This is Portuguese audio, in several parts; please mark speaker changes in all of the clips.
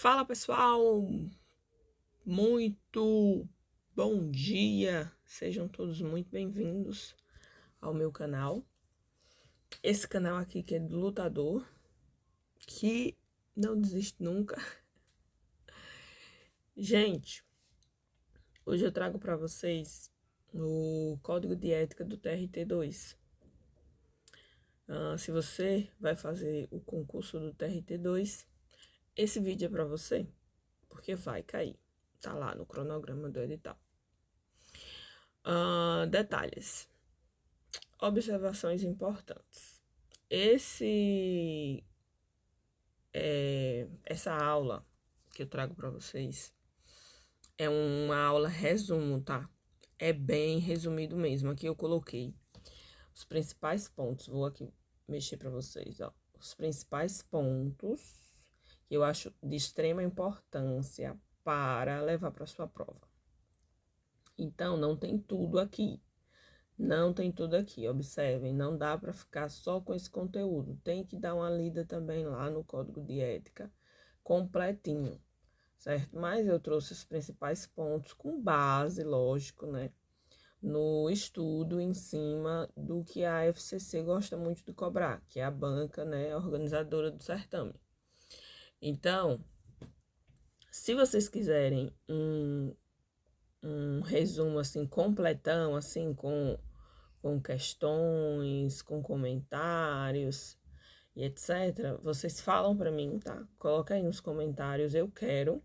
Speaker 1: Fala pessoal, muito bom dia, sejam todos muito bem-vindos ao meu canal. Esse canal aqui que é do lutador, que não desiste nunca. Gente, hoje eu trago para vocês o código de ética do TRT2. Se você vai fazer o concurso do TRT2, esse vídeo é para você, porque vai cair, tá lá no cronograma do edital. Detalhes. Observações importantes. Essa aula que eu trago para vocês é uma aula resumo, tá? É bem resumido mesmo. Aqui eu coloquei os principais pontos. Vou aqui mexer para vocês, ó. Os principais pontos que eu acho de extrema importância para levar para sua prova. Então, não tem tudo aqui. Não tem tudo aqui, observem, não dá para ficar só com esse conteúdo. Tem que dar uma lida também lá no código de ética, completinho, certo? Mas eu trouxe os principais pontos com base, lógico, né? No estudo em cima do que a FCC gosta muito de cobrar, que é a banca, né? Organizadora do certame. Então, se vocês quiserem um resumo assim completão, assim com questões, com comentários e etc. Vocês falam para mim, tá? Coloca aí nos comentários, eu quero.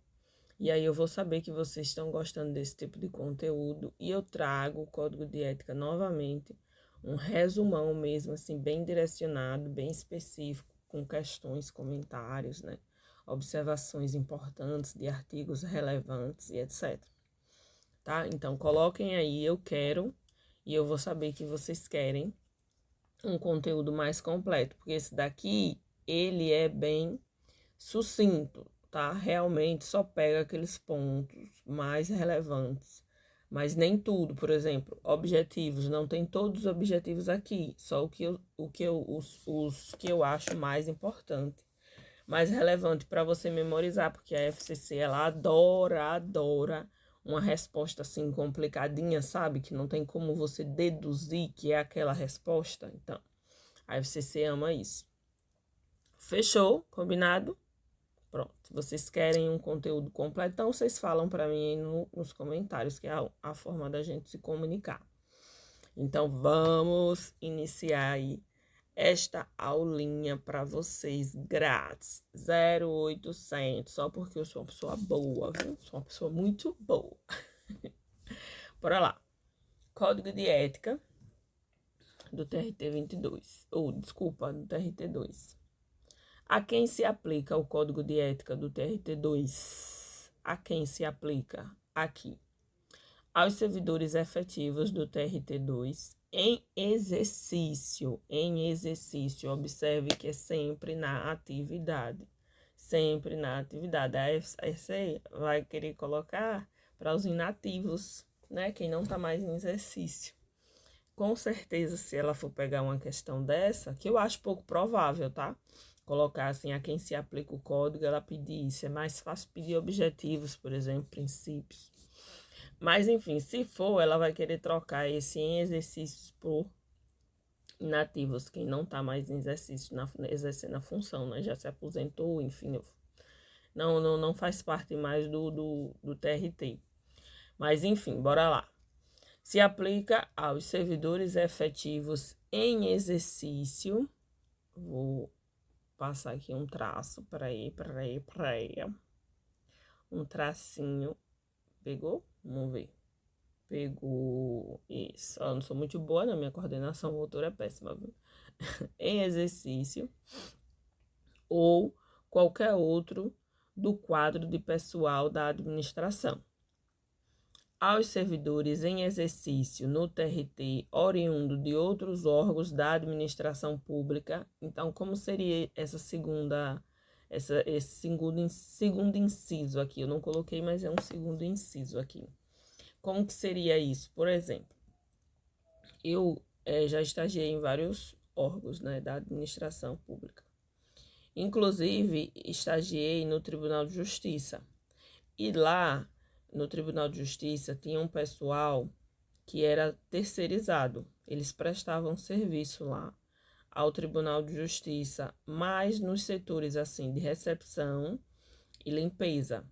Speaker 1: E aí eu vou saber que vocês estão gostando desse tipo de conteúdo e eu trago o código de ética novamente, um resumão mesmo assim, bem direcionado, bem específico, com questões, comentários, né? Observações importantes de artigos relevantes e etc. Tá? Então coloquem aí, eu quero, e eu vou saber que vocês querem um conteúdo mais completo, porque esse daqui, ele é bem sucinto, tá? Realmente só pega aqueles pontos mais relevantes, mas nem tudo. Por exemplo, objetivos, não tem todos os objetivos aqui, só os que eu acho mais importante, mais relevante para você memorizar, porque a FCC, ela adora uma resposta assim complicadinha, sabe? Que não tem como você deduzir que é aquela resposta. Então, a FCC ama isso. Fechou? Combinado? Pronto. Vocês querem um conteúdo completo, então vocês falam para mim aí nos comentários, que é a forma da gente se comunicar. Então, vamos iniciar aí esta aulinha para vocês grátis, 0800, só porque eu sou uma pessoa boa, viu? Sou uma pessoa muito boa. Bora lá. Código de ética do TRT 22, ou desculpa, do TRT 2. A quem se aplica o código de ética do TRT 2? A quem se aplica? Aqui. Aos servidores efetivos do TRT 2 em exercício. Observe que é sempre na atividade. Sempre na atividade. A FCC vai querer colocar para os inativos, né? Quem não está mais em exercício. Com certeza, se ela for pegar uma questão dessa, que eu acho pouco provável, tá? Colocar assim, a quem se aplica o código, ela pedir isso. É mais fácil pedir objetivos, por exemplo, princípios. Mas, enfim, se for, ela vai querer trocar esse em exercícios por inativos, quem não está mais em exercício, exercendo a função, né? Já se aposentou, enfim, não faz parte mais do TRT. Mas, enfim, bora lá. Se aplica aos servidores efetivos em exercício. Vou passar aqui um traço, peraí. Um tracinho. Pegou? Vamos ver. Pegou. Isso. Eu não sou muito boa, na minha coordenação motora é péssima, viu? Em exercício ou qualquer outro do quadro de pessoal da administração. Aos servidores em exercício no TRT oriundo de outros órgãos da administração pública. Então, como seria esse segundo inciso aqui? Eu não coloquei, mas é um segundo inciso aqui. Como que seria isso? Por exemplo, eu já estagiei em vários órgãos, né, da administração pública. Inclusive, estagiei no Tribunal de Justiça. E lá, no Tribunal de Justiça, tinha um pessoal que era terceirizado. Eles prestavam serviço lá ao Tribunal de Justiça, mas nos setores assim de recepção e limpeza.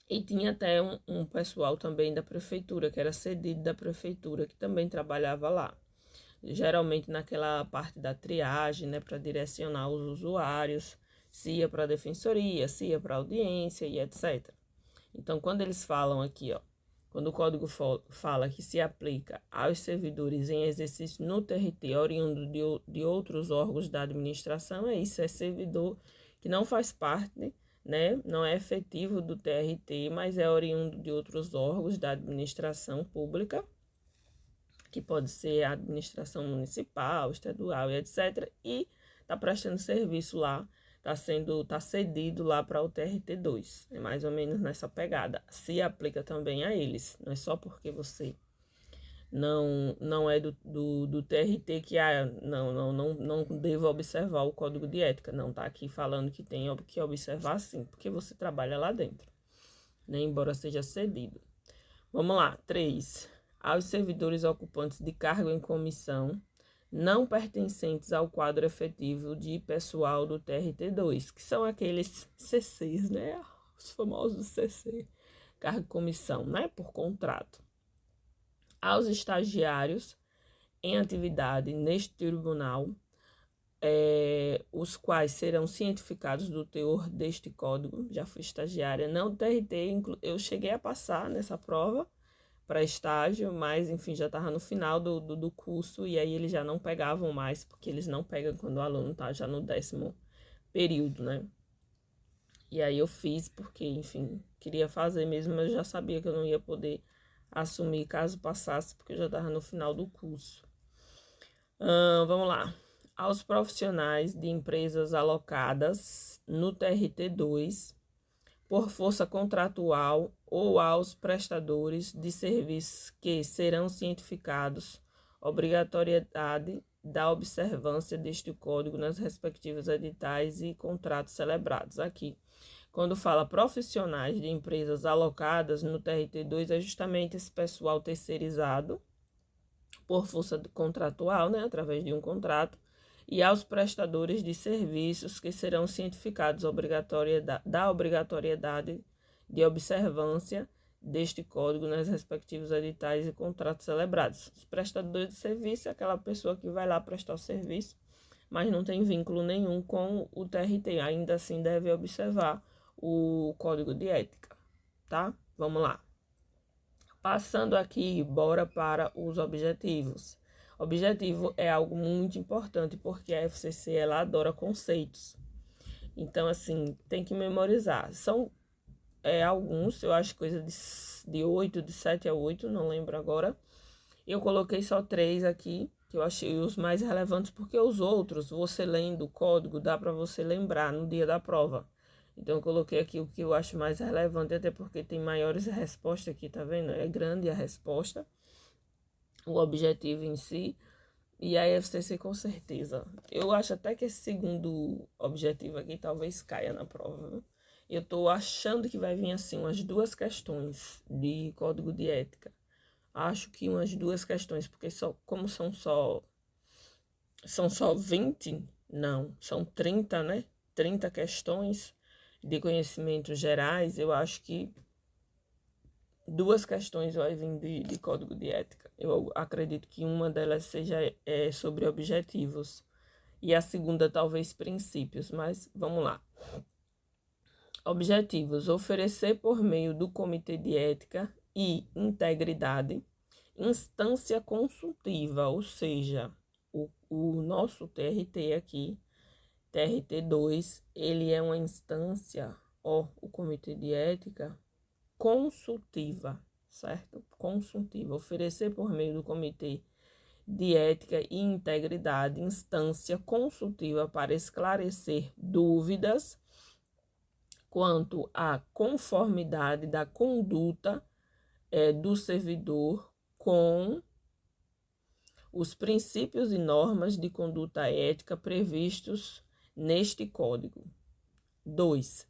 Speaker 1: E tinha até um pessoal também da prefeitura, que era cedido da prefeitura, que também trabalhava lá. Geralmente naquela parte da triagem, né, para direcionar os usuários, se ia para a defensoria, se ia para a audiência e etc. Então, quando eles falam aqui, ó, quando o código fala que se aplica aos servidores em exercício no TRT oriundo de outros órgãos da administração, é isso, é servidor que não faz parte, né, não é efetivo do TRT, mas é oriundo de outros órgãos da administração pública, que pode ser a administração municipal, estadual e etc. E está prestando serviço lá, tá cedido lá para o TRT2. É mais ou menos nessa pegada. Se aplica também a eles. Não é só porque você não é do TRT que não devo observar o código de ética. Não, tá aqui falando que tem que observar sim, porque você trabalha lá dentro, né? Embora seja cedido. Vamos lá, 3. Aos servidores ocupantes de cargo em comissão não pertencentes ao quadro efetivo de pessoal do TRT2, que são aqueles CCs, né? Os famosos CC, cargo em comissão, né? Por contrato. Aos estagiários em atividade neste tribunal, os quais serão cientificados do teor deste código. Já fui estagiária, não TRT, eu cheguei a passar nessa prova para estágio, mas enfim, já estava no final do curso e aí eles já não pegavam mais, porque eles não pegam quando o aluno está já no 10º período, né? E aí eu fiz porque, enfim, queria fazer mesmo, mas eu já sabia que eu não ia poder assumir caso passasse, porque eu já estava no final do curso. Vamos lá. Aos profissionais de empresas alocadas no TRT2 por força contratual ou aos prestadores de serviços que serão cientificados obrigatoriedade da observância deste código nas respectivos editais e contratos celebrados. Aqui, quando fala profissionais de empresas alocadas no TRT2, é justamente esse pessoal terceirizado por força contratual, né, através de um contrato, e aos prestadores de serviços que serão cientificados da obrigatoriedade de observância deste código nas respectivos editais e contratos celebrados. Os prestadores de serviço é aquela pessoa que vai lá prestar o serviço, mas não tem vínculo nenhum com o TRT, ainda assim deve observar o código de ética, tá? Vamos lá. Passando aqui, bora para os objetivos. Objetivo é algo muito importante porque a FCC ela adora conceitos. Então, assim, tem que memorizar. São alguns, eu acho coisa de 8, de 7 a 8, não lembro agora. Eu coloquei só 3 aqui, que eu achei os mais relevantes, porque os outros, você lendo o código, dá para você lembrar no dia da prova. Então, eu coloquei aqui o que eu acho mais relevante, até porque tem maiores respostas aqui, tá vendo? É grande a resposta, o objetivo em si, e a FCC com certeza. Eu acho até que esse segundo objetivo aqui talvez caia na prova, viu? Eu tô achando que vai vir assim umas 2 questões de código de ética. Acho que umas 2 questões, porque como são só 20, não, são 30, né? 30 questões de conhecimentos gerais, eu acho que 2 questões vai vir de código de ética. Eu acredito que uma delas seja sobre objetivos e a segunda talvez princípios, mas vamos lá. Objetivos: oferecer por meio do Comitê de Ética e Integridade instância consultiva, ou seja, o nosso TRT aqui, TRT2, ele é uma instância, o Comitê de Ética consultiva, certo? Consultiva, oferecer por meio do Comitê de Ética e Integridade instância consultiva para esclarecer dúvidas quanto à conformidade da conduta do servidor com os princípios e normas de conduta ética previstos neste código. 2.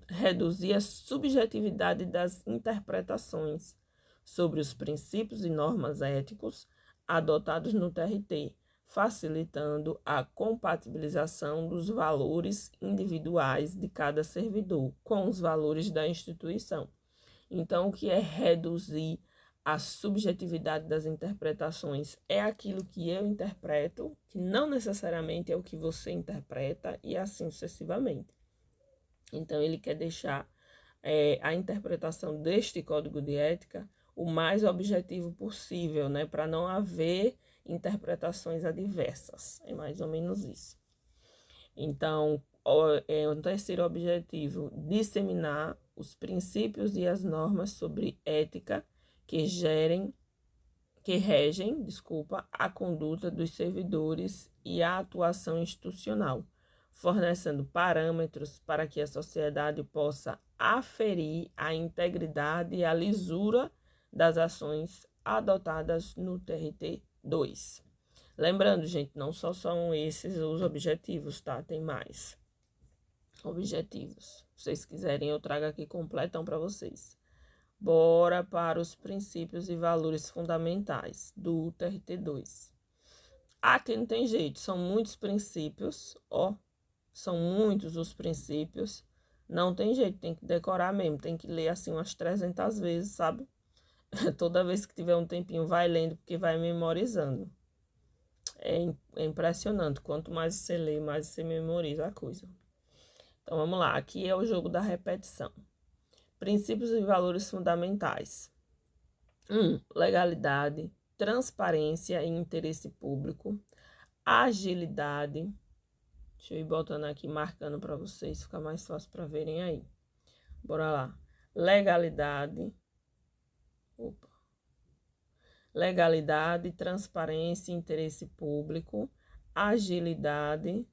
Speaker 1: Reduzir a subjetividade das interpretações sobre os princípios e normas éticos adotados no TRT, facilitando a compatibilização dos valores individuais de cada servidor com os valores da instituição. Então, o que é reduzir a subjetividade das interpretações? É aquilo que eu interpreto, que não necessariamente é o que você interpreta, e assim sucessivamente. Então, ele quer deixar a interpretação deste código de ética o mais objetivo possível, né? Para não haver interpretações adversas. É mais ou menos isso. Então, o terceiro objetivo, disseminar os princípios e as normas sobre ética que regem, a conduta dos servidores e a atuação institucional, fornecendo parâmetros para que a sociedade possa aferir a integridade e a lisura das ações adotadas no TRT 2. Lembrando, gente, não só são esses os objetivos, tá? Tem mais objetivos. Se vocês quiserem, eu trago aqui completão para vocês. Bora para os princípios e valores fundamentais do TRT 2. Aqui não tem jeito, são muitos princípios, ó. São muitos os princípios. Não tem jeito, tem que decorar mesmo. Tem que ler assim umas 300 vezes, sabe? Toda vez que tiver um tempinho, vai lendo, porque vai memorizando. É impressionante. Quanto mais você lê, mais você memoriza a coisa. Então, vamos lá. Aqui é o jogo da repetição. Princípios e valores fundamentais. 1. Legalidade, transparência e interesse público. Agilidade. Deixa eu ir botando aqui, marcando para vocês, fica mais fácil para verem aí. Bora lá. Legalidade. Opa. Legalidade, transparência e interesse público. Agilidade,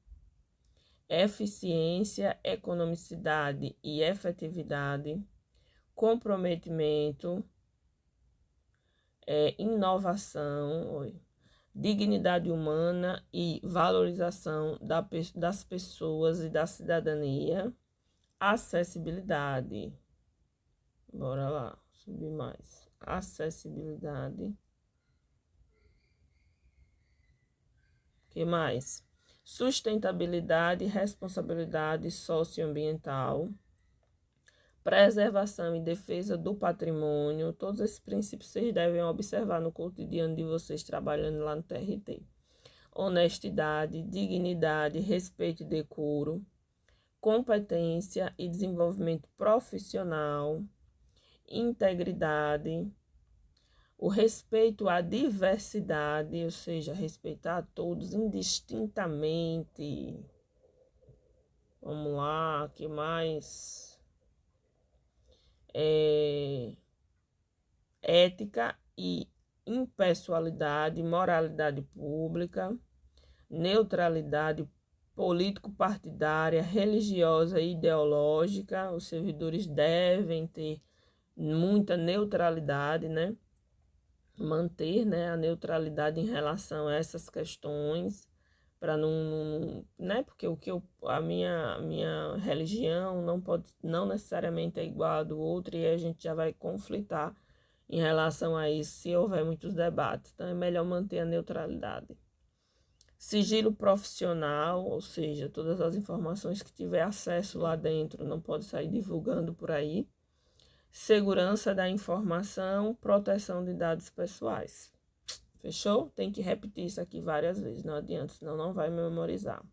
Speaker 1: eficiência, economicidade e efetividade. Comprometimento, inovação, dignidade humana e valorização das pessoas e da cidadania. Acessibilidade. Bora lá, subir mais. Acessibilidade. O que mais? Sustentabilidade e responsabilidade socioambiental. Preservação e defesa do patrimônio. Todos esses princípios vocês devem observar no cotidiano de vocês trabalhando lá no TRT. Honestidade, dignidade, respeito e decoro. Competência e desenvolvimento profissional. Integridade. O respeito à diversidade, ou seja, respeitar a todos indistintamente. Vamos lá, o que mais? Ética e impessoalidade, moralidade pública, neutralidade político-partidária, religiosa e ideológica. Os servidores devem ter muita neutralidade, né? Manter, né, a neutralidade em relação a essas questões, para não, né, porque a minha religião não necessariamente é igual à do outro, e a gente já vai conflitar em relação a isso se houver muitos debates. Então é melhor manter a neutralidade. Sigilo profissional, ou seja, todas as informações que tiver acesso lá dentro não pode sair divulgando por aí. Segurança da informação, proteção de dados pessoais. Fechou? Tem que repetir isso aqui várias vezes, não adianta, senão não vai memorizar.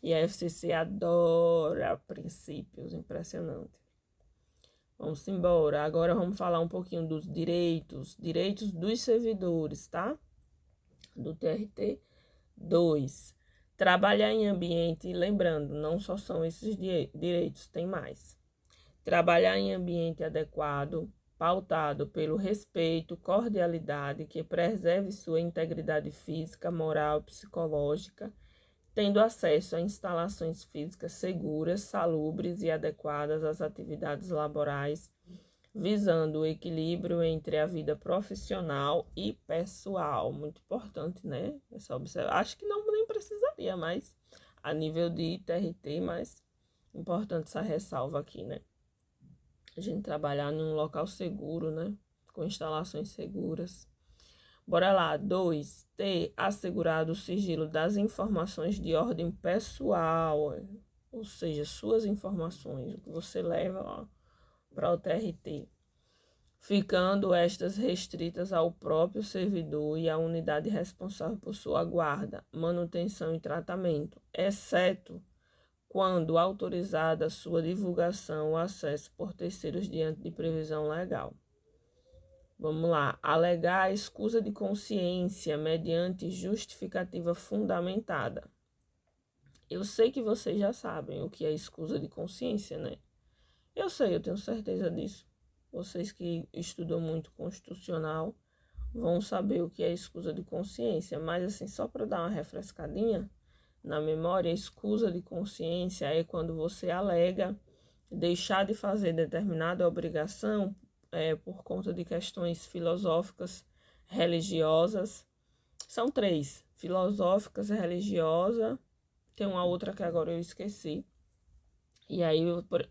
Speaker 1: E a FCC adora princípios, impressionante. Vamos embora. Agora vamos falar um pouquinho dos direitos dos servidores, tá? Do TRT 2. Trabalhar em ambiente, lembrando, não só são esses direitos, tem mais. Trabalhar em ambiente adequado, pautado pelo respeito, cordialidade, que preserve sua integridade física, moral e psicológica, tendo acesso a instalações físicas seguras, salubres e adequadas às atividades laborais, visando o equilíbrio entre a vida profissional e pessoal. Muito importante, né? Essa observação. Acho que não nem precisaria, mas a nível de TRT, mas importante essa ressalva aqui, né? A gente trabalhar num local seguro, né? Com instalações seguras. Bora lá. 2. Ter assegurado o sigilo das informações de ordem pessoal, ou seja, suas informações, o que você leva lá para o TRT, ficando estas restritas ao próprio servidor e à unidade responsável por sua guarda, manutenção e tratamento, exceto quando autorizada sua divulgação ou acesso por terceiros diante de previsão legal. Vamos lá. Alegar escusa de consciência mediante justificativa fundamentada. Eu sei que vocês já sabem o que é escusa de consciência, né? Eu sei, eu tenho certeza disso. Vocês que estudam muito constitucional vão saber o que é escusa de consciência, mas assim, só para dar uma refrescadinha na memória, escusa de consciência é quando você alega deixar de fazer determinada obrigação por conta de questões filosóficas, religiosas. São 3, filosóficas, religiosa, tem uma outra que agora eu esqueci. E aí,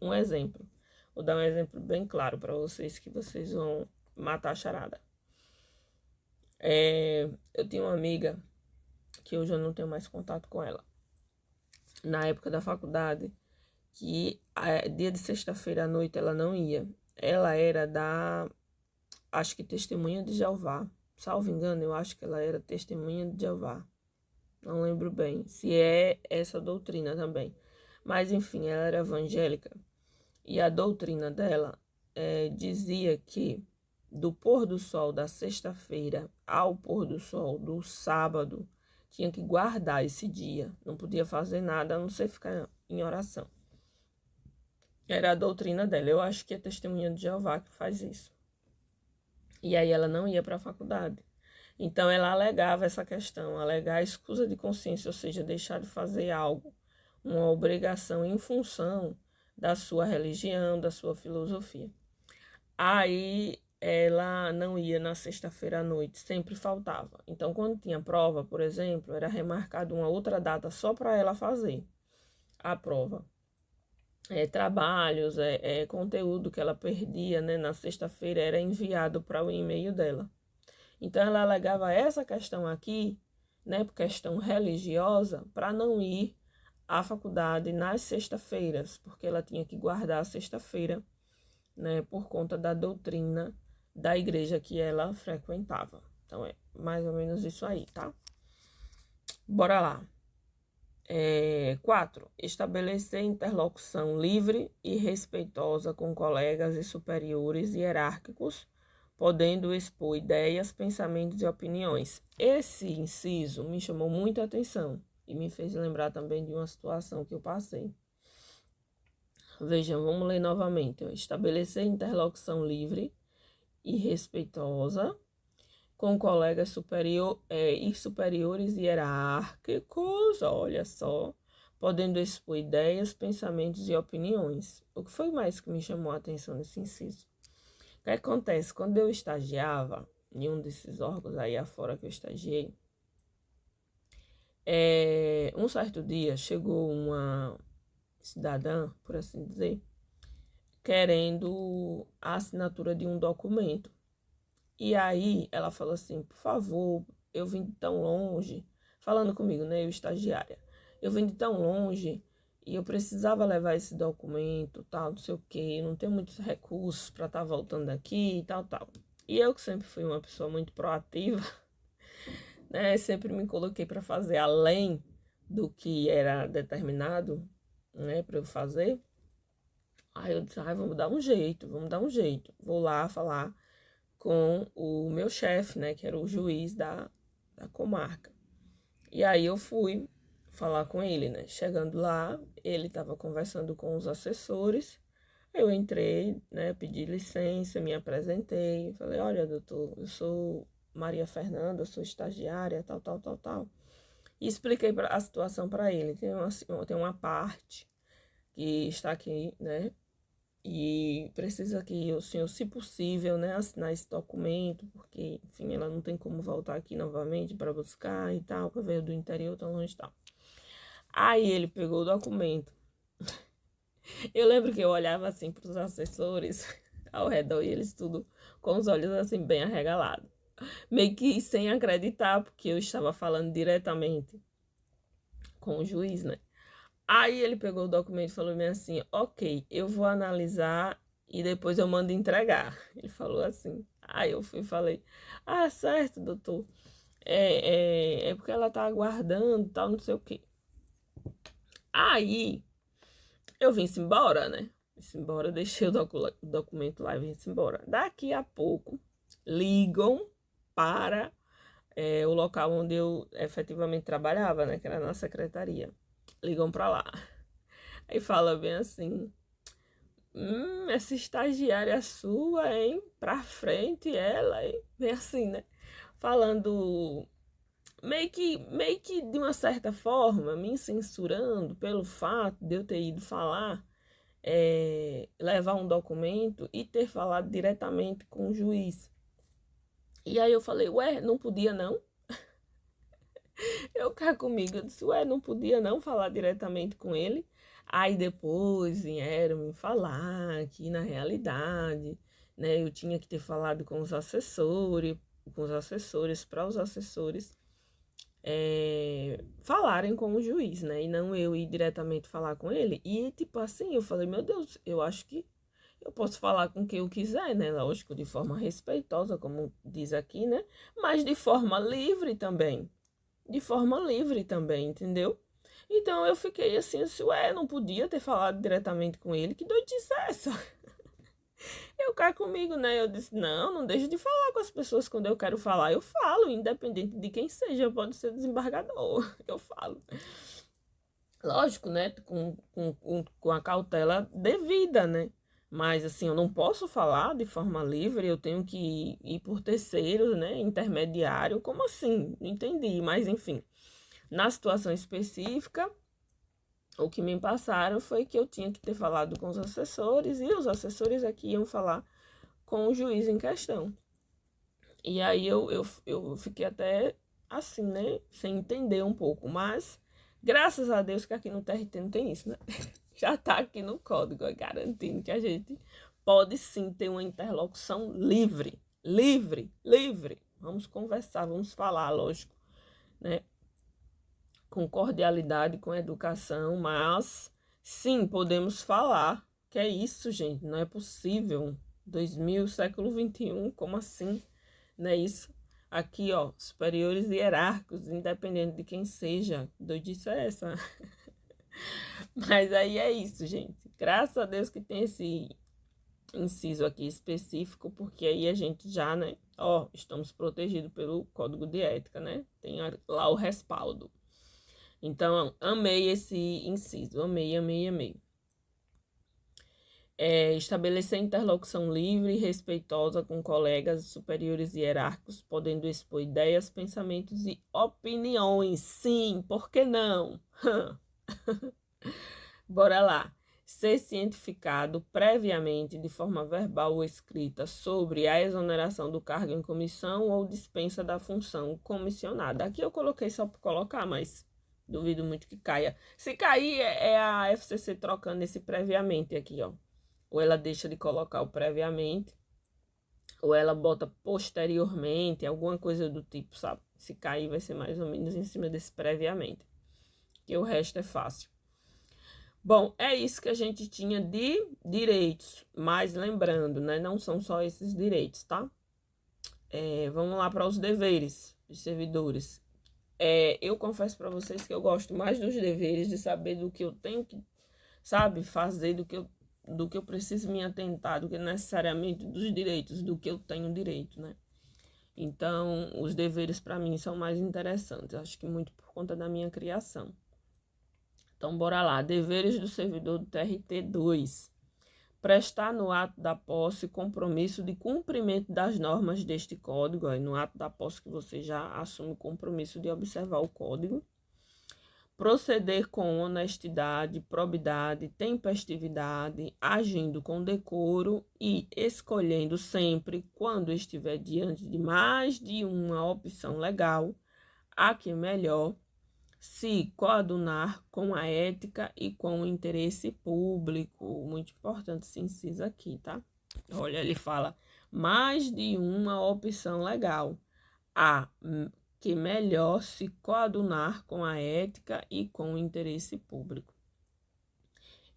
Speaker 1: um exemplo. Vou dar um exemplo bem claro para vocês, que vocês vão matar a charada. Eu tinha uma amiga, que hoje eu não tenho mais contato com ela, na época da faculdade, que dia de sexta-feira à noite ela não ia. Ela era acho que Testemunha de Jeová. Salvo engano, eu acho que ela era Testemunha de Jeová. Não lembro bem se é essa doutrina também. Mas, enfim, ela era evangélica. E a doutrina dela dizia que do pôr do sol da sexta-feira ao pôr do sol do sábado, tinha que guardar esse dia. Não podia fazer nada, a não ser ficar em oração. Era a doutrina dela. Eu acho que é Testemunha de Jeová que faz isso. E aí ela não ia para a faculdade. Então ela alegava essa questão, alegar a escusa de consciência, ou seja, deixar de fazer algo, uma obrigação em função da sua religião, da sua filosofia. Aí ela não ia na sexta-feira à noite, sempre faltava. Então quando tinha prova, por exemplo, era remarcada uma outra data só para ela fazer a prova. Trabalhos, conteúdo que ela perdia, né, na sexta-feira era enviado para o e-mail dela. Então ela alegava essa questão aqui, né, por questão religiosa, para não ir à faculdade nas sextas-feiras, porque ela tinha que guardar a sexta-feira, né, por conta da doutrina da igreja que ela frequentava. Então é mais ou menos isso aí, tá? Bora lá. 4. Estabelecer interlocução livre e respeitosa com colegas e superiores hierárquicos, podendo expor ideias, pensamentos e opiniões. Esse inciso me chamou muita atenção e me fez lembrar também de uma situação que eu passei. Vejam, vamos ler novamente. Estabelecer interlocução livre e respeitosa com colegas e superiores hierárquicos, olha só, podendo expor ideias, pensamentos e opiniões. O que foi mais que me chamou a atenção nesse inciso? O que acontece? Quando eu estagiava em um desses órgãos aí afora que eu estagiei, um certo dia chegou uma cidadã, por assim dizer, querendo a assinatura de um documento. E aí ela falou assim, por favor, eu vim de tão longe, falando comigo, né, eu estagiária, eu vim de tão longe e eu precisava levar esse documento, tal, não sei o quê, não tenho muitos recursos para estar voltando aqui e tal, tal. E eu que sempre fui uma pessoa muito proativa, né, sempre me coloquei para fazer além do que era determinado, né, para eu fazer. Aí eu disse, vamos dar um jeito, vou lá falar com o meu chefe, né, que era o juiz da comarca. E aí eu fui falar com ele, né? Chegando lá, ele estava conversando com os assessores. Eu entrei, né, pedi licença, me apresentei, falei, olha, doutor, eu sou Maria Fernanda, sou estagiária, tal, tal, tal, tal. E expliquei a situação para ele. Tem uma parte que está aqui, né, e precisa que o senhor, se possível, né, assinar esse documento, porque, enfim, ela não tem como voltar aqui novamente para buscar e tal, porque veio do interior tão longe e tal. Aí ele pegou o documento. Eu lembro que eu olhava assim para os assessores ao redor e eles tudo com os olhos assim bem arregalados. Meio que sem acreditar, porque eu estava falando diretamente com o juiz, né? Aí ele pegou o documento e falou assim, ok, eu vou analisar e depois eu mando entregar. Ele falou assim. Aí eu fui e falei, ah, certo, doutor. É porque ela tá aguardando, tal, não sei o quê. Aí eu vim-se embora, né? Vim-se embora, deixei o documento lá e vim-se embora. Daqui a pouco, ligam para o local onde eu efetivamente trabalhava, né? Que era na secretaria. Ligam para lá. Aí fala bem assim, essa estagiária sua, hein? Pra frente ela, hein? Bem assim, né? Falando meio que de uma certa forma, me censurando pelo fato de eu ter ido falar, levar um documento e ter falado diretamente com o juiz. E aí eu falei, ué, não podia não? Eu cá comigo, eu disse, ué, não podia não falar diretamente com ele? Aí depois vieram me falar que na realidade, né, eu tinha que ter falado com os assessores, para os assessores falarem com o juiz, né? E não eu ir diretamente falar com ele. E tipo assim, eu falei, meu Deus, eu acho que eu posso falar com quem eu quiser, né? Lógico, de forma respeitosa, como diz aqui, né? Mas de forma livre também. De forma livre também, entendeu? Então eu fiquei assim, ué, não podia ter falado diretamente com ele, que doidice é essa? Eu cá comigo, né? Eu disse, não deixo de falar com as pessoas quando eu quero falar. Eu falo, independente de quem seja, pode ser desembargador, eu falo. Lógico, né? Com a cautela devida, né? Mas assim, eu não posso falar de forma livre, eu tenho que ir por terceiros, né? Intermediário, como assim? Não entendi, mas enfim. Na situação específica, o que me passaram foi que eu tinha que ter falado com os assessores e os assessores aqui iam falar com o juiz em questão. E aí eu fiquei até assim, né? Sem entender um pouco, mas graças a Deus que aqui no TRT não tem isso, né? Já tá aqui no código, garantindo que a gente pode sim ter uma interlocução livre. Livre, livre. Vamos conversar, vamos falar, lógico, né? Com cordialidade, com educação, mas sim, podemos falar. Que é isso, gente? Não é possível. 2000, século 21, como assim? Não é isso? Aqui, ó, superiores hierárquicos, independente de quem seja. Doidice é essa? Mas aí é isso, gente. Graças a Deus que tem esse inciso aqui específico, porque aí a gente já, né? Ó, estamos protegidos pelo Código de Ética, né? Tem lá o respaldo. Então, amei esse inciso. Amei, amei, amei. Estabelecer interlocução livre e respeitosa com colegas superiores e hierárquicos, podendo expor ideias, pensamentos e opiniões. Sim, por que não? Bora lá. Ser cientificado previamente, de forma verbal ou escrita, sobre a exoneração do cargo em comissão ou dispensa da função comissionada. Aqui eu coloquei só por colocar, mas duvido muito que caia. Se cair, é a FCC trocando esse previamente aqui, ó. Ou ela deixa de colocar o previamente, ou ela bota posteriormente, alguma coisa do tipo, sabe? Se cair, vai ser mais ou menos em cima desse previamente. Que o resto é fácil. Bom, é isso que a gente tinha de direitos. Mas lembrando, né? Não são só esses direitos, tá? Vamos lá para os deveres dos servidores. Eu confesso para vocês que eu gosto mais dos deveres, de saber do que eu tenho que, sabe, fazer, do que eu preciso me atentar, do que necessariamente dos direitos, do que eu tenho direito, né? Então, os deveres para mim são mais interessantes, acho que muito por conta da minha criação. Então, bora lá. Deveres do servidor do TRT2. Prestar no ato da posse compromisso de cumprimento das normas deste código. Aí, no ato da posse que você já assume o compromisso de observar o código. Proceder com honestidade, probidade, tempestividade, agindo com decoro e escolhendo sempre, quando estiver diante de mais de uma opção legal, a que melhor se coadunar com a ética e com o interesse público. Muito importante esse inciso aqui, tá? Olha, ele fala mais de uma opção legal. A que melhor se coadunar com a ética e com o interesse público.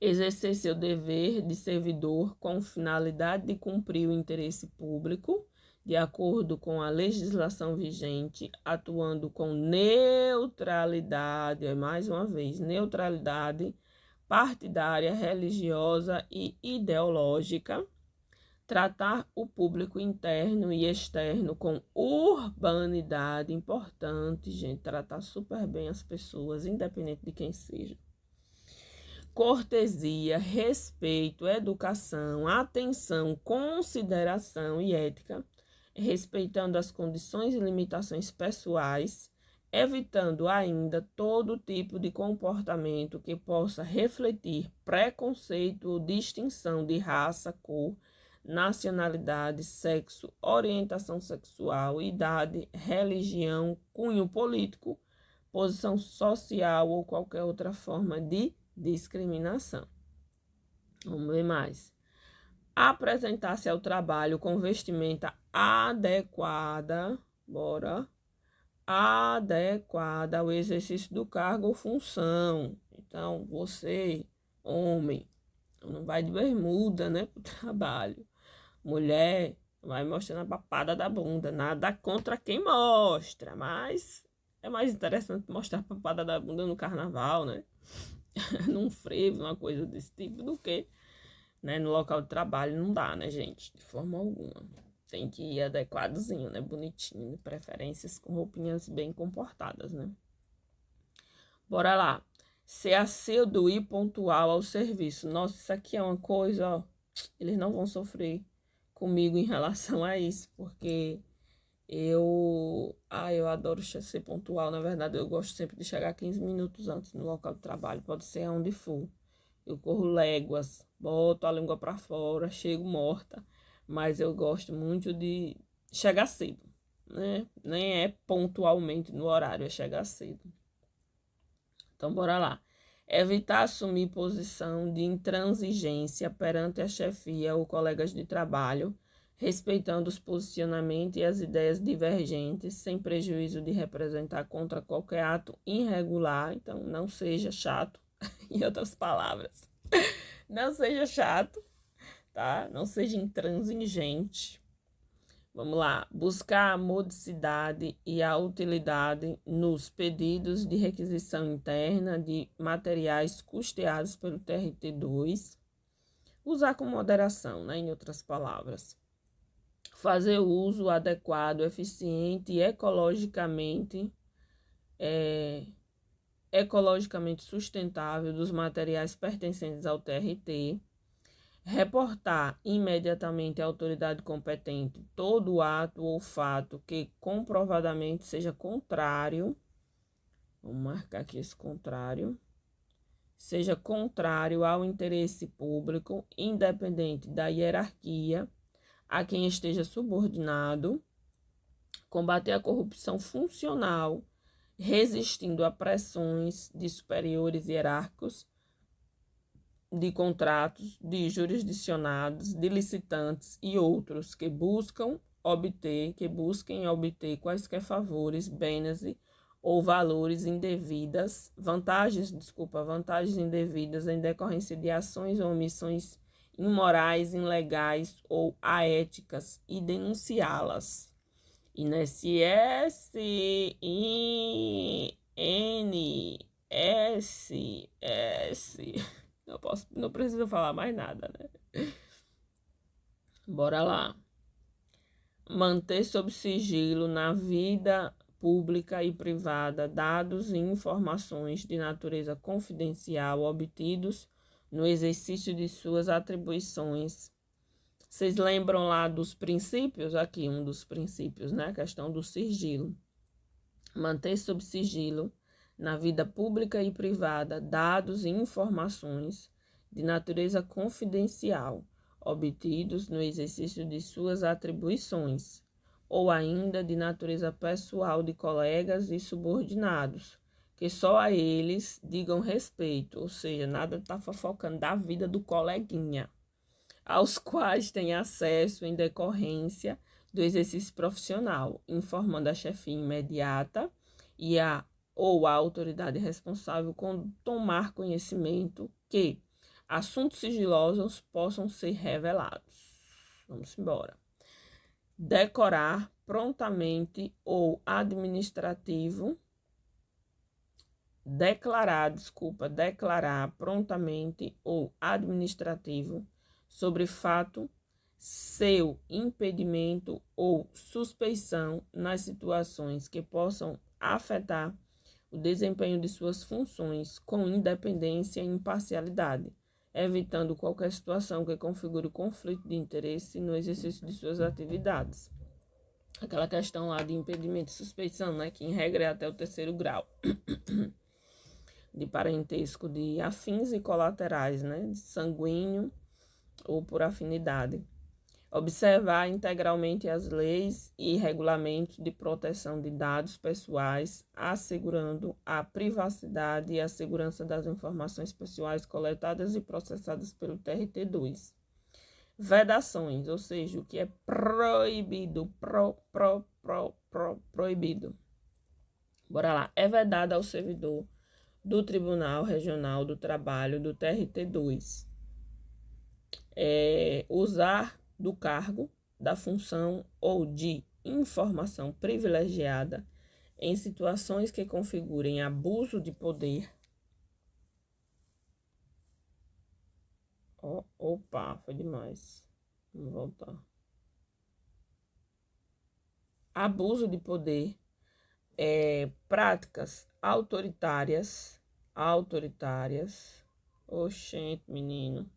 Speaker 1: Exercer seu dever de servidor com finalidade de cumprir o interesse público, de acordo com a legislação vigente, atuando com neutralidade, mais uma vez, neutralidade partidária, religiosa e ideológica, tratar o público interno e externo com urbanidade, importante, gente, tratar super bem as pessoas, independente de quem seja. Cortesia, respeito, educação, atenção, consideração e ética, respeitando as condições e limitações pessoais, evitando ainda todo tipo de comportamento que possa refletir preconceito ou distinção de raça, cor, nacionalidade, sexo, orientação sexual, idade, religião, cunho político, posição social ou qualquer outra forma de discriminação. Vamos ver mais. Apresentar-se ao trabalho com vestimenta adequada, adequada ao exercício do cargo ou função. Então, você, homem, não vai de bermuda, né, para o trabalho. Mulher, vai mostrando a papada da bunda. Nada contra quem mostra, mas é mais interessante mostrar a papada da bunda no carnaval, né? Num frevo, uma coisa desse tipo, do que, né, no local de trabalho. Não dá, né, gente? De forma alguma. Tem que ir adequadozinho, né? Bonitinho, de preferências com roupinhas bem comportadas, né? Bora lá. Ser assíduo e pontual ao serviço. Nossa, isso aqui é uma coisa, ó. Eles não vão sofrer comigo em relação a isso, porque eu adoro ser pontual. Na verdade, eu gosto sempre de chegar 15 minutos antes no local de trabalho, pode ser aonde for. Eu corro léguas, boto a língua para fora, chego morta, mas eu gosto muito de chegar cedo, né? Nem é pontualmente no horário, é chegar cedo. Então, bora lá. Evitar assumir posição de intransigência perante a chefia ou colegas de trabalho, respeitando os posicionamentos e as ideias divergentes, sem prejuízo de representar contra qualquer ato irregular. Então, não seja chato, em outras palavras. Não seja chato, tá? Não seja intransigente. Vamos lá. Buscar a modicidade e a utilidade nos pedidos de requisição interna de materiais custeados pelo TRT2. Usar com moderação, né? Em outras palavras. Fazer o uso adequado, eficiente e ecologicamente sustentável dos materiais pertencentes ao TRT. Reportar imediatamente à autoridade competente todo ato ou fato que comprovadamente seja contrário, vamos marcar aqui esse contrário, seja contrário ao interesse público, independente da hierarquia a quem esteja subordinado, combater a corrupção funcional, resistindo a pressões de superiores hierárquicos, de contratos, de jurisdicionados, de licitantes e outros que busquem obter quaisquer favores, bens ou valores indevidas, vantagens indevidas em decorrência de ações ou omissões imorais, ilegais ou aéticas e denunciá-las. INSS, INSS. Não preciso falar mais nada, né? Bora lá. Manter sob sigilo na vida pública e privada dados e informações de natureza confidencial obtidos no exercício de suas atribuições. Vocês lembram lá dos princípios? Aqui, um dos princípios, né? A questão do sigilo. Manter sob sigilo na vida pública e privada, dados e informações de natureza confidencial, obtidos no exercício de suas atribuições, ou ainda de natureza pessoal de colegas e subordinados, que só a eles digam respeito, ou seja, nada tá fofocando da vida do coleguinha, aos quais tem acesso em decorrência do exercício profissional, informando a chefia imediata e ou a autoridade responsável com tomar conhecimento que assuntos sigilosos possam ser revelados. Vamos embora. Decorar prontamente ou administrativo declarar prontamente ou administrativo sobre fato, seu impedimento ou suspeição nas situações que possam afetar o desempenho de suas funções com independência e imparcialidade, evitando qualquer situação que configure conflito de interesse no exercício de suas atividades. Aquela questão lá de impedimento e suspeição, né, que em regra é até o 3º grau. De parentesco de afins e colaterais, né, de sanguíneo ou por afinidade. Observar integralmente as leis e regulamentos de proteção de dados pessoais, assegurando a privacidade e a segurança das informações pessoais coletadas e processadas pelo TRT2. Vedações, ou seja, o que é proibido, proibido. Bora lá. É vedado ao servidor do Tribunal Regional do Trabalho do TRT2 usar do cargo, da função ou de informação privilegiada em situações que configurem abuso de poder. Opa, foi demais. Vamos voltar. Abuso de poder, práticas autoritárias. Oxente, menino.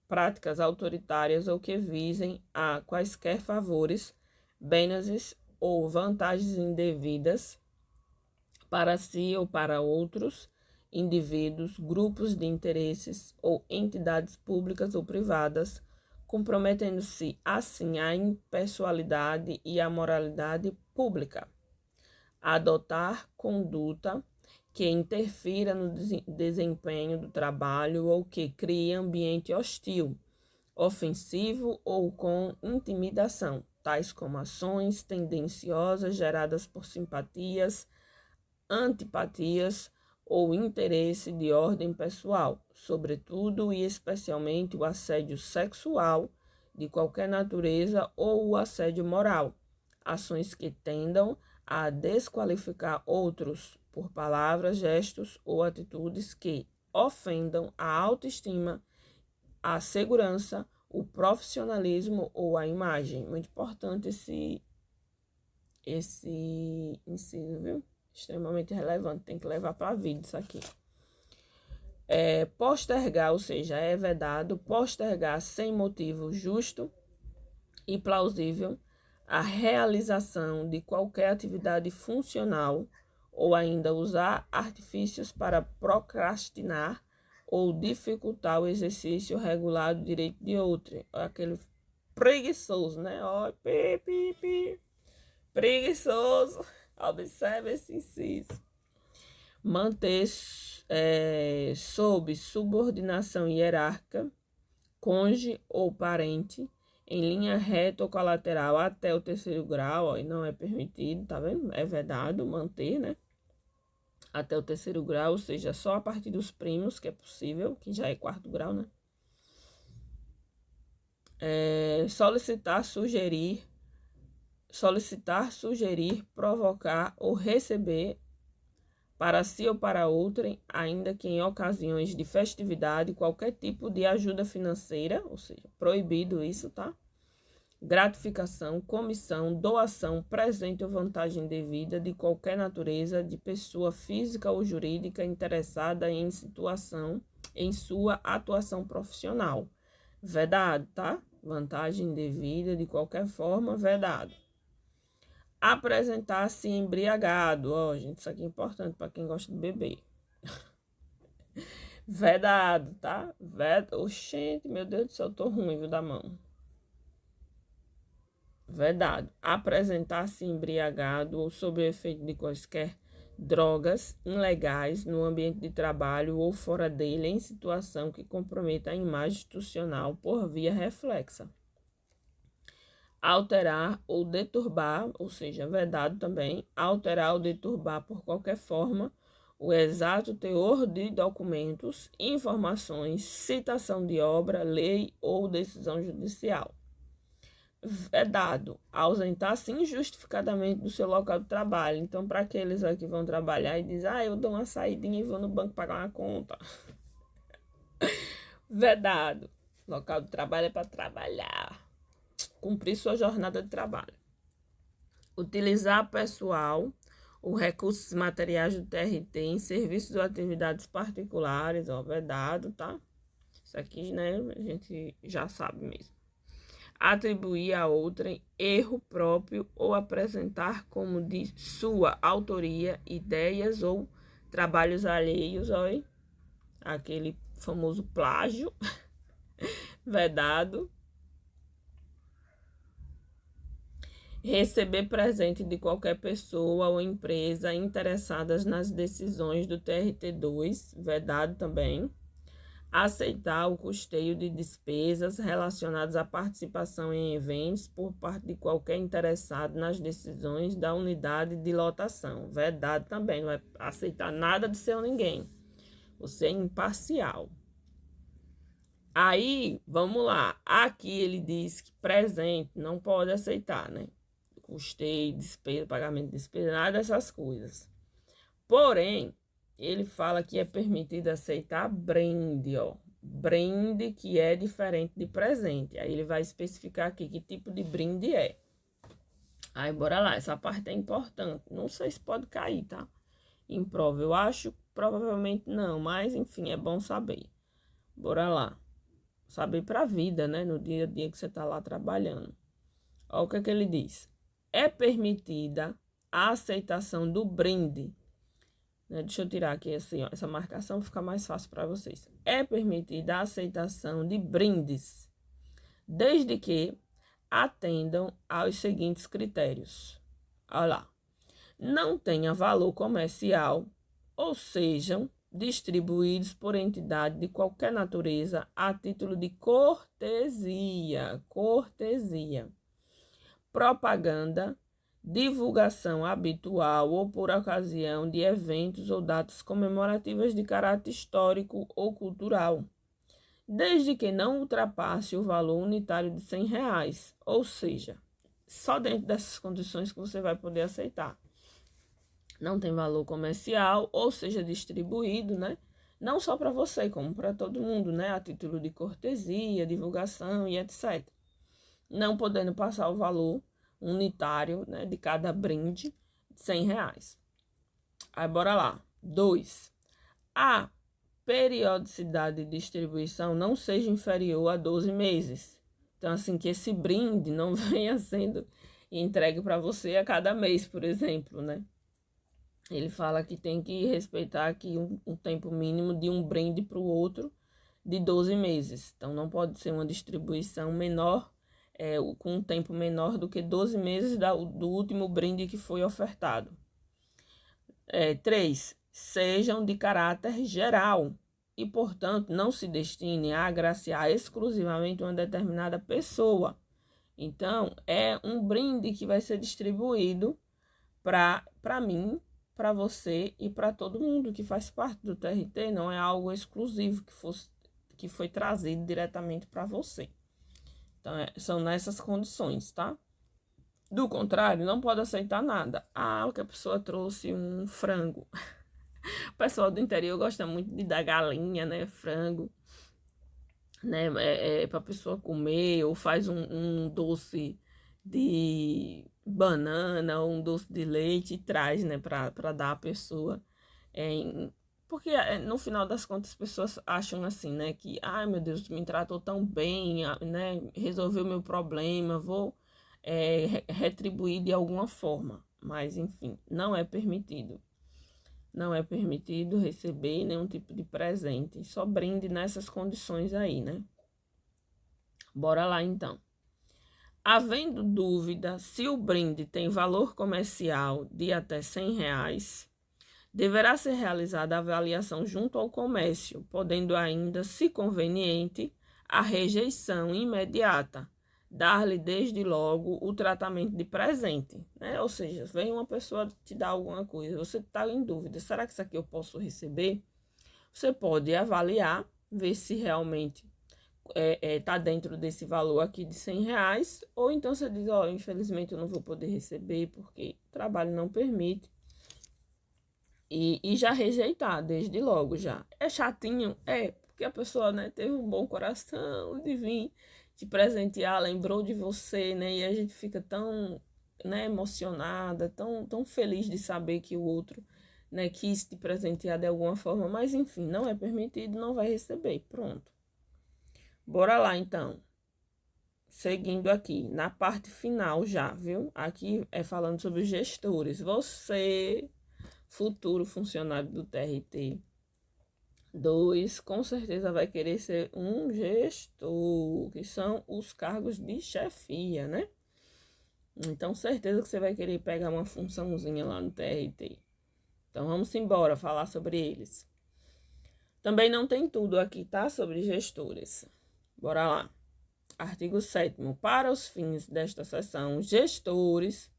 Speaker 1: Práticas autoritárias ou que visem a quaisquer favores, bênus ou vantagens indevidas para si ou para outros indivíduos, grupos de interesses ou entidades públicas ou privadas, comprometendo-se assim a impessoalidade e a moralidade pública. Adotar conduta que interfira no desempenho do trabalho ou que crie ambiente hostil, ofensivo ou com intimidação, tais como ações tendenciosas geradas por simpatias, antipatias ou interesse de ordem pessoal, sobretudo e especialmente o assédio sexual de qualquer natureza ou o assédio moral, ações que tendam a desqualificar outros por palavras, gestos ou atitudes que ofendam a autoestima, a segurança, o profissionalismo ou a imagem. Muito importante esse inciso, viu? Extremamente relevante, tem que levar para a vida isso aqui. Postergar, ou seja, é vedado postergar sem motivo justo e plausível a realização de qualquer atividade funcional ou ainda usar artifícios para procrastinar ou dificultar o exercício regular do direito de outro. Aquele preguiçoso, né? Ó, preguiçoso. Observe esse inciso. Manter sob subordinação hierárquica, cônjuge ou parente, em linha reta ou colateral até o 3º grau, ó, e não é permitido, tá vendo? É vedado manter, né? Até o 3º grau, ou seja, só a partir dos primos que é possível, que já é 4º grau, né? Solicitar, sugerir, provocar ou receber para si ou para outrem, ainda que em ocasiões de festividade, qualquer tipo de ajuda financeira, ou seja, proibido isso, tá? Gratificação, comissão, doação, presente ou vantagem devida de qualquer natureza de pessoa física ou jurídica interessada em sua atuação profissional. Vedado, tá? Vantagem devida de qualquer forma, vedado. Apresentar-se embriagado. Ó, gente, isso aqui é importante para quem gosta de beber. Vedado, tá? Oxente, meu Deus do céu, eu tô ruim, viu, da mão. vedado. Apresentar-se embriagado ou sob o efeito de quaisquer drogas ilegais no ambiente de trabalho ou fora dele em situação que comprometa a imagem institucional por via reflexa. Alterar ou deturbar, ou seja, vedado também, alterar ou deturbar por qualquer forma o exato teor de documentos, informações, citação de obra, lei ou decisão judicial. Vedado, ausentar-se injustificadamente do seu local de trabalho. Então, para aqueles que vão trabalhar e dizem, eu dou uma saidinha e vou no banco pagar uma conta. Vedado, local de trabalho é para trabalhar, cumprir sua jornada de trabalho. Utilizar pessoal ou recursos materiais do TRT em serviços ou atividades particulares, vedado, tá? Isso aqui, né, a gente já sabe mesmo. Atribuir a outrem erro próprio ou apresentar como de sua autoria ideias ou trabalhos alheios, aquele famoso plágio, vedado. Receber presente de qualquer pessoa ou empresa interessadas nas decisões do TRT2, vedado também. Aceitar o custeio de despesas relacionadas à participação em eventos por parte de qualquer interessado nas decisões da unidade de lotação, vedado também. Não vai aceitar nada de seu ninguém. Você é imparcial. Aí, vamos lá. Aqui ele diz que presente não pode aceitar, né? Custeio, despesa, pagamento de despesa, nada dessas coisas. Porém, ele fala que é permitido aceitar brinde, brinde que é diferente de presente. Aí ele vai especificar aqui que tipo de brinde é. Aí, bora lá, essa parte é importante. Não sei se pode cair, tá? Em prova, eu acho, provavelmente não, mas enfim, é bom saber. Bora lá. Saber pra vida, né? No dia a dia que você tá lá trabalhando. Olha o que ele diz. É permitida a aceitação do brinde. Deixa eu tirar aqui assim, essa marcação, fica mais fácil para vocês. É permitida a aceitação de brindes, desde que atendam aos seguintes critérios. Olha lá. Não tenha valor comercial ou sejam distribuídos por entidade de qualquer natureza a título de cortesia, propaganda, divulgação habitual ou por ocasião de eventos ou datas comemorativas de caráter histórico ou cultural, desde que não ultrapasse o valor unitário de R$100, ou seja, só dentro dessas condições que você vai poder aceitar. Não tem valor comercial, ou seja, distribuído, né? Não só para você, como para todo mundo, né? A título de cortesia, divulgação e etc. Não podendo passar o valor unitário, né, de cada brinde, R$100. Aí, bora lá. 2. A periodicidade de distribuição não seja inferior a 12 meses. Então, assim, que esse brinde não venha sendo entregue para você a cada mês, por exemplo, né? Ele fala que tem que respeitar aqui um tempo mínimo de um brinde para o outro de 12 meses. Então, não pode ser uma distribuição menor, com um tempo menor do que 12 meses do último brinde que foi ofertado. 3. Sejam de caráter geral e, portanto, não se destine a agraciar exclusivamente uma determinada pessoa. Então, é um brinde que vai ser distribuído para mim, para você e para todo mundo que faz parte do TRT. Não é algo exclusivo que foi trazido diretamente para você. Então, são nessas condições, tá? Do contrário, não pode aceitar nada. Que a pessoa trouxe um frango. O pessoal do interior gosta muito de dar galinha, né? Frango, né? Para a pessoa comer, ou faz um doce de banana, ou um doce de leite e traz, né? Para dar à pessoa. Porque no final das contas as pessoas acham assim, né? Que, meu Deus, me tratou tão bem, né? Resolveu meu problema, vou retribuir de alguma forma. Mas, enfim, não é permitido. Não é permitido receber nenhum tipo de presente. Só brinde nessas condições aí, né? Bora lá, então. Havendo dúvida se o brinde tem valor comercial de até R$ 100, deverá ser realizada a avaliação junto ao comércio, podendo ainda, se conveniente, a rejeição imediata, dar-lhe desde logo o tratamento de presente, né? Ou seja, vem uma pessoa te dar alguma coisa, você está em dúvida, será que isso aqui eu posso receber? Você pode avaliar, ver se realmente está dentro desse valor aqui de R$ 100, ou então você diz, ó, infelizmente eu não vou poder receber porque o trabalho não permite, e já rejeitar desde logo já. É chatinho? É, porque a pessoa, né, teve um bom coração de vir te presentear, lembrou de você, né, e a gente fica tão, né, emocionada, tão feliz de saber que o outro, né, quis te presentear de alguma forma, mas enfim, não é permitido, não vai receber, pronto. Bora lá, então. Seguindo aqui, na parte final já, viu? Aqui é falando sobre os gestores. Você, futuro funcionário do TRT 2, com certeza vai querer ser um gestor, que são os cargos de chefia, né? Então, certeza que você vai querer pegar uma funçãozinha lá no TRT. Então, vamos embora falar sobre eles. Também não tem tudo aqui, tá? Sobre gestores. Bora lá. Artigo 7º. Para os fins desta seção, gestores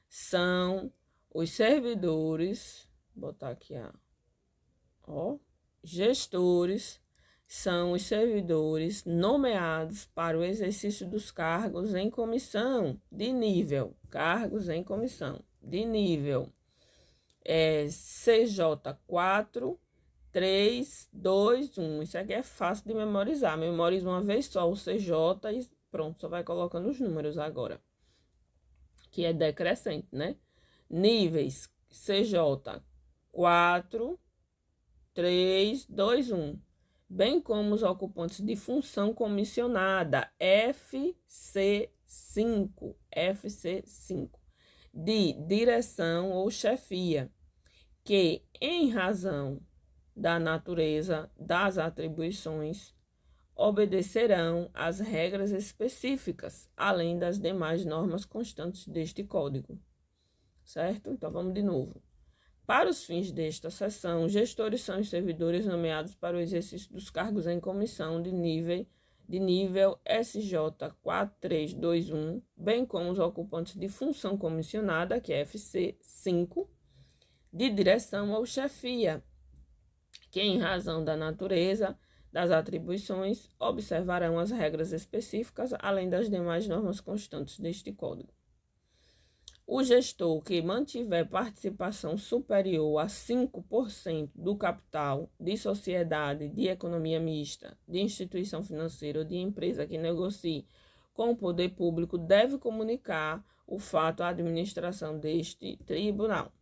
Speaker 1: são os servidores, vou botar aqui, ó, gestores são os servidores nomeados para o exercício dos cargos em comissão de nível, CJ4, 3, 2, 1. Isso aqui é fácil de memorizar. Memoriza uma vez só o CJ e pronto, só vai colocando os números agora. Que é decrescente, né? Níveis CJ 4, 3, 2, 1. Bem como os ocupantes de função comissionada FC5, de direção ou chefia, que, em razão da natureza das atribuições, obedecerão às regras específicas, além das demais normas constantes deste Código. Certo? Então, vamos de novo. Para os fins desta seção, gestores são os servidores nomeados para o exercício dos cargos em comissão de nível SJ 4321, bem como os ocupantes de função comissionada, que é FC5, de direção ou chefia, que, em razão da natureza das atribuições, observarão as regras específicas, além das demais normas constantes deste Código. O gestor que mantiver participação superior a 5% do capital de sociedade, de economia mista, de instituição financeira ou de empresa que negocie com o poder público deve comunicar o fato à administração deste tribunal.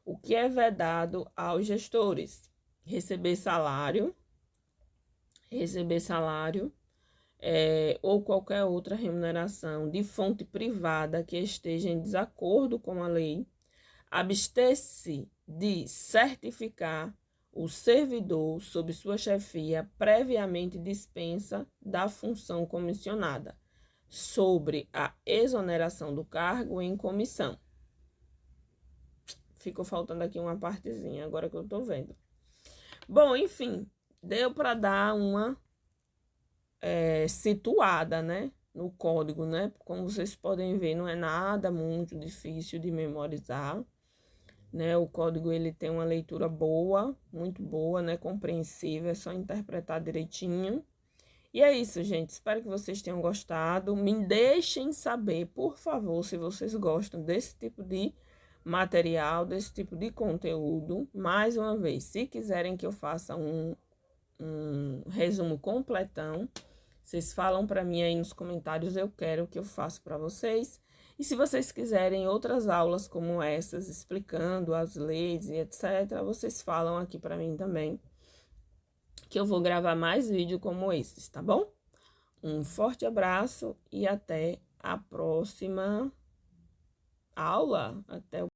Speaker 1: O que é vedado aos gestores? Receber salário ou qualquer outra remuneração de fonte privada que esteja em desacordo com a lei, abster-se de certificar o servidor sob sua chefia previamente dispensa da função comissionada, sobre a exoneração do cargo em comissão. Ficou faltando aqui uma partezinha, agora que eu tô vendo. Bom, enfim, deu para dar uma situada, né, no código, né? Como vocês podem ver, não é nada muito difícil de memorizar, né? O código ele tem uma leitura boa, muito boa, né? Compreensível, é só interpretar direitinho. E é isso, gente. Espero que vocês tenham gostado. Me deixem saber, por favor, se vocês gostam desse tipo de material, desse tipo de conteúdo. Mais uma vez, se quiserem que eu faça um resumo completão, vocês falam para mim aí nos comentários, eu quero que eu faça para vocês. E se vocês quiserem outras aulas como essas, explicando as leis e etc., vocês falam aqui para mim também, que eu vou gravar mais vídeo como esses, tá bom? Um forte abraço e até a próxima aula. Até o